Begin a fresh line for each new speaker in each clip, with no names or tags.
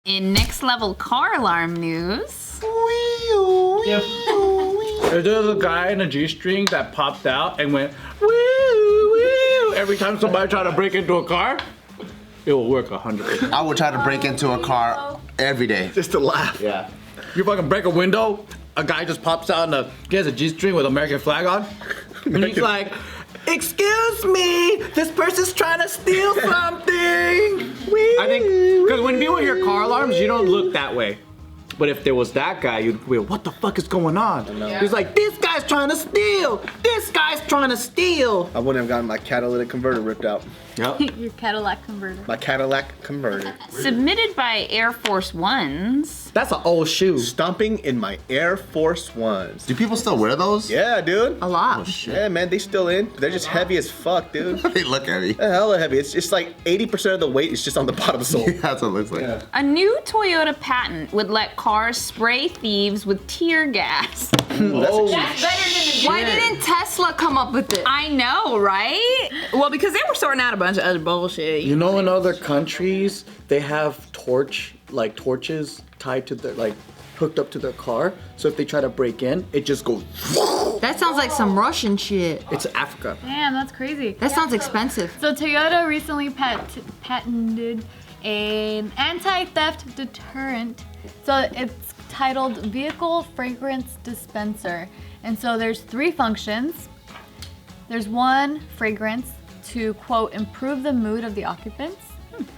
In next level car alarm news.
There's a guy in a G-string that popped out and went woo woo every time somebody tried to break into a car. It will work 100%.
I would try to break into a car every day.
Just to laugh.
Yeah. You fucking break a window, a guy just pops out and he has a G-string with American flag on. And he's like, excuse me, this person's trying to steal something. I think, because when people hear car alarms, you don't look that way. But if there was that guy, you'd be, what the fuck is going on? He's like, this guy's trying to steal. This guy's trying to steal.
I wouldn't have gotten my catalytic converter ripped out.
Yep.
Your Cadillac converter.
My Cadillac converter.
Submitted by Air Force Ones.
That's an old shoe.
Stomping in my Air Force Ones.
Do people still wear those?
Yeah, dude.
A lot.
Yeah, man, they still in. They're just heavy as fuck, dude.
They look heavy.
They're hella heavy. It's like 80% of the weight is just on the bottom sole.
That's what it looks like.
Yeah.
A new Toyota patent would let cars spray thieves with tear gas.
Oh,
That's better than the
Why didn't Tesla come up with it?
I know, right? Well, because they were sorting out a bunch of other bullshit.
You know, in other countries, they have torches tied to their, hooked up to their car. So if they try to break in, it just goes.
That sounds like some Russian shit.
It's Africa.
Damn, that's crazy.
That sounds expensive.
So Toyota recently patented an anti-theft deterrent. So it's titled Vehicle Fragrance Dispenser. And so there's 3 functions. There's one fragrance to, quote, improve the mood of the occupants.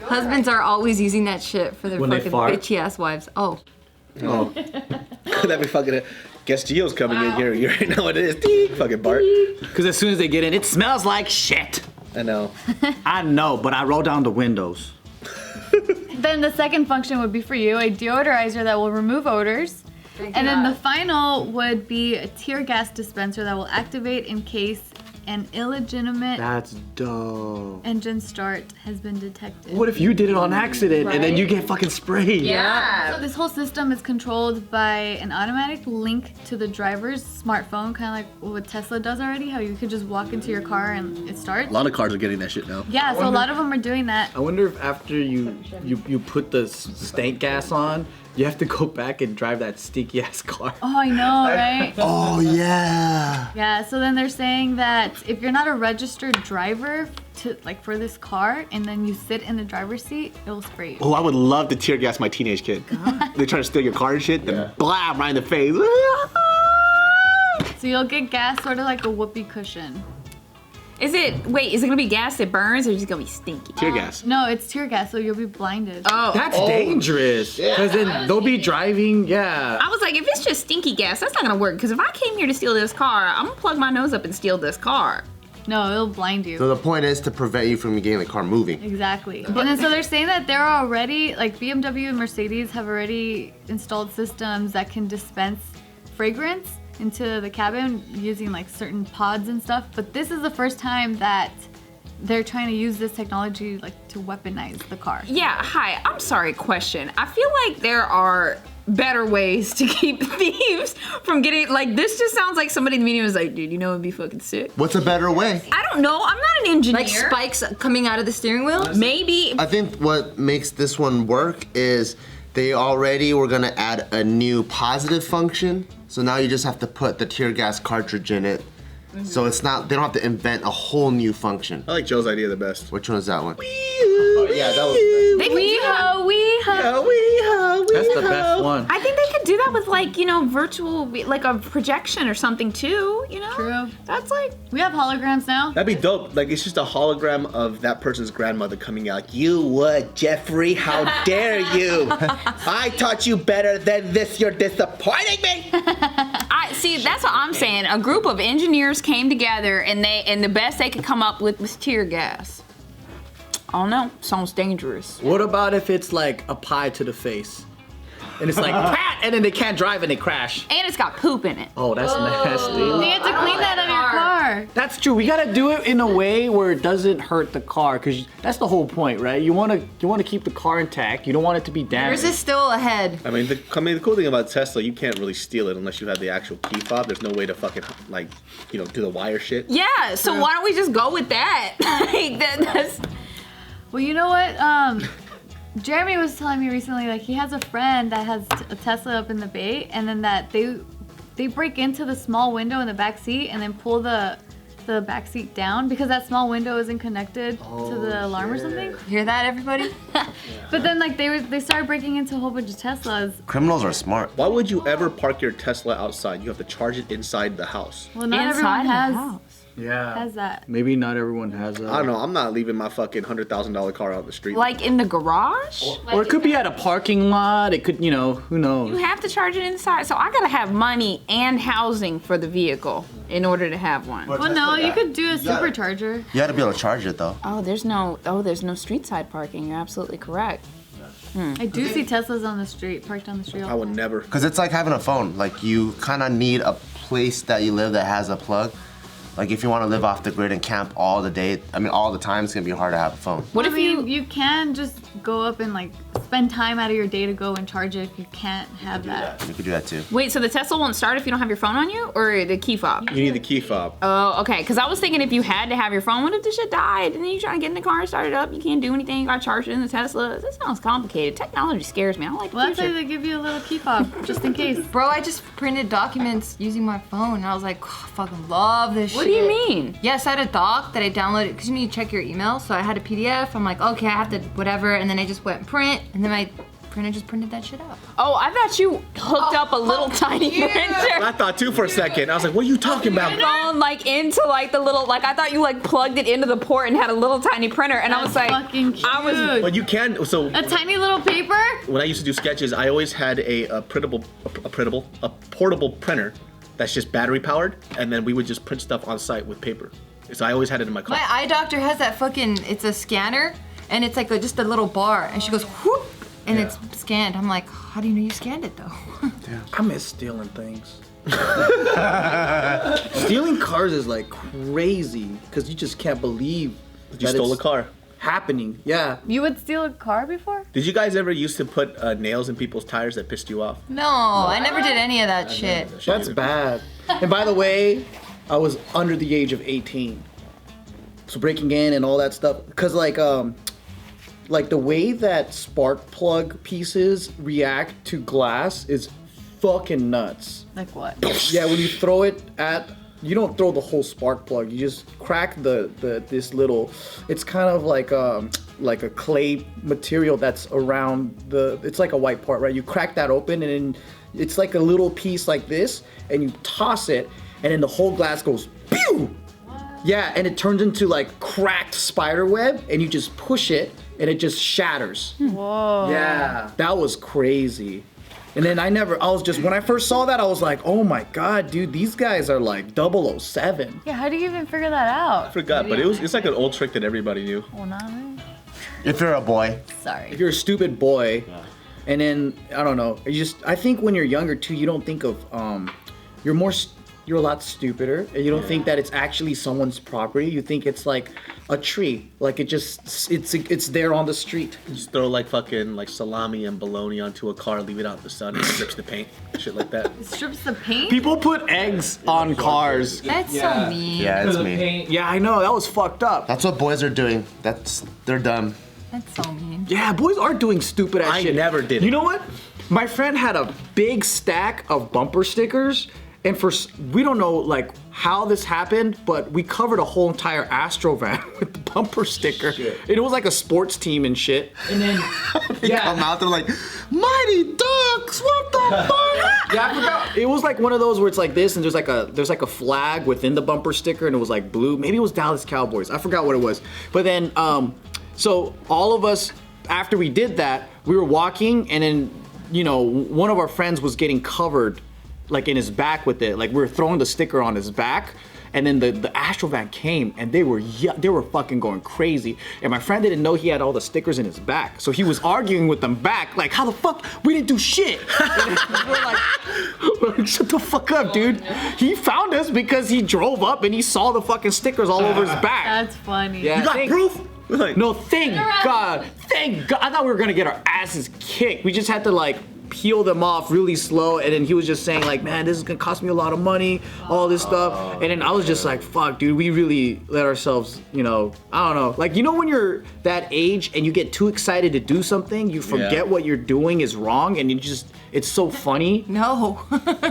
Husbands are always using that shit for their
When they
fucking
fart?
bitchy ass wives. Oh.
Oh. That'd be fucking. Guess Gio's coming in here. You already know what it is. Ding, fucking Bart.
Because as soon as they get in, it smells like shit.
I know.
I know, but I roll down the windows.
Then the second function would be for you, a deodorizer that will remove odors. And then the final would be a tear gas dispenser that will activate in case an illegitimate
That's dope.
engine start has been detected.
What if you did it on accident and then you get fucking sprayed?
Yeah.
So this whole system is controlled by an automatic link to the driver's smartphone, kind of like what Tesla does already, how you could just walk into your car and it starts.
A lot of cars are getting that shit now.
Yeah, so a lot of them are doing that.
I wonder if after you put the stank gas on, you have to go back and drive that stinky ass car.
Oh, I know, right?
Oh, yeah.
Yeah, so then they're saying that if you're not a registered driver for this car and then you sit in the driver's seat, it'll spray you.
Oh, I would love to tear gas my teenage kid. They try to steal your car and shit, then blam right in the face.
So you'll get gas sort of like a whoopee cushion.
Is it gonna be gas that burns or is it gonna be stinky?
Tear gas.
No, it's tear gas, so you'll be blinded.
Oh.
That's dangerous. Because then they'll be driving, yeah.
I was like, if it's just stinky gas, that's not gonna work. Because if I came here to steal this car, I'm gonna plug my nose up and steal this car.
No, it'll blind you.
So the point is to prevent you from getting the car moving.
Exactly. And then so they're saying that there are already, like BMW and Mercedes have already installed systems that can dispense fragrance into the cabin using like certain pods and stuff. But this is the first time that they're trying to use this technology like to weaponize the car.
Yeah, hi, I'm sorry, question. I feel like there are better ways to keep thieves from getting, like, this just sounds like somebody in the meeting was like, dude, you know it'd be fucking sick.
What's a better way?
I don't know, I'm not an engineer.
Like spikes coming out of the steering wheel?
Maybe.
I think what makes this one work is they already were gonna add a new positive function. So now you just have to put the tear gas cartridge in it. So it's not, they don't have to invent a whole new function.
I like Joe's idea the best.
Which one is that one?
Yeah, that was
They could do that.
That's the best one.
I think they could do that with, like, you know, virtual, like a projection or something too, you know?
True.
That's like,
We have holograms now.
That'd be dope. Like, it's just a hologram of that person's grandmother coming out. You would, Jeffrey. How dare you? I taught you better than this. You're disappointing me.
I see, that's what I'm saying. A group of engineers came together and the best they could come up with was tear gas. I don't know, sounds dangerous.
What about if it's like a pie to the face? And it's like, pat, and then they can't drive and they crash.
And it's got poop in it.
Oh, that's nasty.
You have to clean that out of your car.
That's true. We gotta do it in a way where it doesn't hurt the car, because that's the whole point, right? You wanna keep the car intact. You don't want it to be damaged.
Yours is still ahead.
I mean, the cool thing about Tesla, you can't really steal it unless you have the actual key fob. There's no way to fucking, like, you know, do the wire shit.
Yeah, so why don't we just go with that? Like, that's...
Well, you know what? Jeremy was telling me recently, like, he has a friend that has a Tesla up in the bay, and then that they break into the small window in the back seat and then pull the back seat down because that small window isn't connected to the alarm or something.
Hear that, everybody?
But then, like, they started breaking into a whole bunch of Teslas.
Criminals are smart.
Why would you ever park your Tesla outside? You have to charge it inside the house.
Well, not
Inside
everyone
the house.
has that.
Maybe not everyone has that.
I don't know. I'm not leaving my fucking $100,000 car out in the street.
Like in the garage?
Or it could be at a parking lot. It could, who
You
knows?
have to charge it inside. So I gotta have money and housing for the vehicle in order to have one.
Well, no, you could do a supercharger.
You gotta be able to charge it though.
There's no street side parking. You're absolutely correct.
I do see Teslas on the street, parked on the street.
I would never.
Cause it's like having a phone. Like you kind of need a place that you live that has a plug. Like if you want to live off the grid and camp all the day, all the time, it's gonna be hard to have a phone.
What if
you can just go up and like spend time out of your day to go and charge it if you can't have that.
You could do that too.
wait? So the Tesla won't start if you don't have your phone on you, or the key fob?
You need the key fob.
Oh, okay. Because I was thinking if you had to have your phone, what if the shit died and then you trying to get in the car and start it up? You can't do anything. You got to charge it in the Tesla. This sounds complicated. Technology scares me. I don't like the
Well, that's why
future.
they give you a little key fob just in case.
Bro, I just printed documents using my phone, and I was like, I fucking love this
What
shit.
do you mean?
Yes, I had a doc that I downloaded because you need to check your email. So I had a PDF. I'm like, okay, I have to whatever, and then I just went print, and then my printer just printed that shit out.
Oh, I thought you hooked up a little tiny printer.
I thought too for a second. I was like, what are you talking about?
Phone like into like the little I thought you like plugged it into the port and had a little tiny printer, and I was like,
Fucking cute.
I was.
But you can. So
A tiny little paper?
when I used to do sketches, I always had a portable printer that's just battery powered, and then we would just print stuff on site with paper. So I always had it in my car.
My eye doctor has that fucking, it's a scanner, and it's like just a little bar, and she goes, whoop, and it's scanned. I'm like, how do you know you scanned it though?
I miss stealing things. Stealing cars is like crazy because you just can't believe
You
that
stole a
it's
car.
happening. Yeah.
You would steal a car before?
Did you guys ever used to put nails in people's tires that pissed you off?
No, I never did any of that shit.
That's bad. And by the way, I was under the age of 18. So breaking in and all that stuff. Cause like the way that spark plug pieces react to glass is fucking nuts.
Like what?
Yeah, when you throw it at, you don't throw the whole spark plug. You just crack this little, it's kind of like a clay material that's around it's like a white part, right? You crack that open and then it's like a little piece like this and you toss it and then the whole glass goes pew! Yeah, and it turns into like cracked spider web and you just push it and it just shatters.
Whoa.
Yeah, that was crazy. And then when I first saw that, I was like, oh my God, dude, these guys are like 007.
Yeah, how do you even figure that
I
out?
forgot, but it's like an old trick that everybody knew.
Well, not me.
If you're a boy,
Sorry.
If you're a stupid boy, and then, I don't know, I think when you're younger too, you don't think of, you're a lot stupider, and you don't think that it's actually someone's property. You think it's like a tree, like it's there on the street.
Just throw like fucking like salami and bologna onto a car, leave it out in the sun, and it strips the paint, shit like that.
It strips the paint?
People put eggs on cars.
That's so mean.
yeah, it's me.
Yeah, I know, that was fucked up.
That's what boys are doing. They're dumb.
That's so mean.
Yeah, boys are doing stupid ass
I
shit.
never did
You
it.
know what? My friend had a big stack of bumper stickers, and we don't know like how this happened, but we covered a whole entire Astro van with the bumper sticker. It was like a sports team and shit. And then
They come out, they're like, Mighty Ducks, what the fuck?
yeah, I forgot. It was like one of those where it's like this, and there's like a flag within the bumper sticker, and it was like blue. Maybe it was Dallas Cowboys. I forgot what it was. But then, so all of us, after we did that, we were walking, and then one of our friends was getting covered, like in his back with it. Like we were throwing the sticker on his back, and then the Astro van came, and they were fucking going crazy. And my friend didn't know he had all the stickers in his back, so he was arguing with them back, like, how the fuck we didn't do shit? And we're like, shut the fuck up, dude. He found us because he drove up and he saw the fucking stickers all over his back.
That's funny.
Yeah,
You got proof? Like,
No, thank God. I thought we were gonna get our asses kicked. We just had to like peel them off really slow, and then he was just saying like, man, this is gonna cost me a lot of money, all this stuff. And then I was just like, fuck, dude, we really let ourselves, I don't know. Like, when you're that age and you get too excited to do something, you forget what you're doing is wrong, and it's so funny.
No,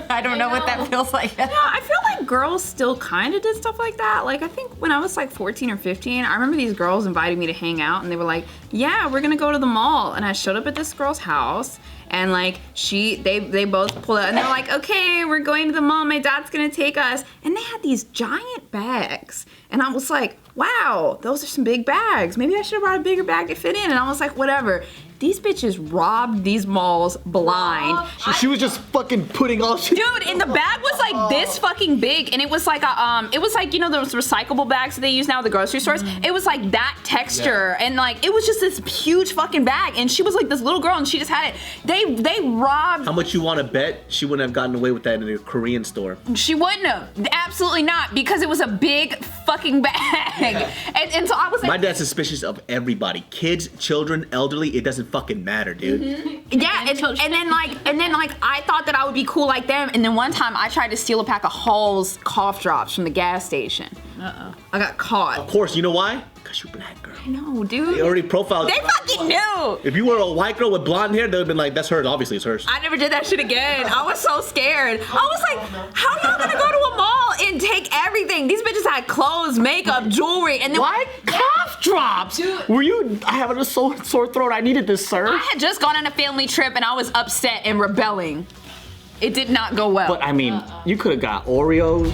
I don't know what that feels like.
No, I feel like girls still kind of did stuff like that. Like, I think when I was like 14 or 15, I remember these girls invited me to hang out, and they were like, yeah, we're gonna go to the mall. And I showed up at this girl's house, and like they both pulled out, and they're like, okay, we're going to the mall, my dad's gonna take us. And they had these giant bags, and I was like, wow, those are some big bags. Maybe I should have brought a bigger bag to fit in. And I was like, whatever. These bitches robbed these malls blind.
She was just fucking putting all shit.
Dude, and the bag was like this fucking big, and it was like those recyclable bags that they use now at the grocery stores. It was like that texture, and like it was just this huge fucking bag. And she was like this little girl, and she just had it. They robbed.
How much you want to bet she wouldn't have gotten away with that in a Korean store?
She wouldn't have. Absolutely not, because it was a big fucking bag. And so I was like,
my dad's suspicious of everybody, kids, children, elderly. It doesn't fucking matter, dude.
Yeah, and then I thought that I would be cool like them, and then one time I tried to steal a pack of Hall's cough drops from the gas station. I got caught.
Of course, you know why? Because you're black, girl.
No, dude.
They already profiled.
They fucking knew.
If you were a white girl with blonde hair, they'd have been like, that's hers. Obviously, it's hers.
I never did that shit again. I was so scared. I was like, how y'all gonna go to a mall and take everything? These bitches had clothes, makeup, jewelry, and then
Why cough drops? Were you having a sore throat? I needed this, sir.
I had just gone on a family trip, and I was upset and rebelling. It did not go well.
But I mean, you could have got Oreos.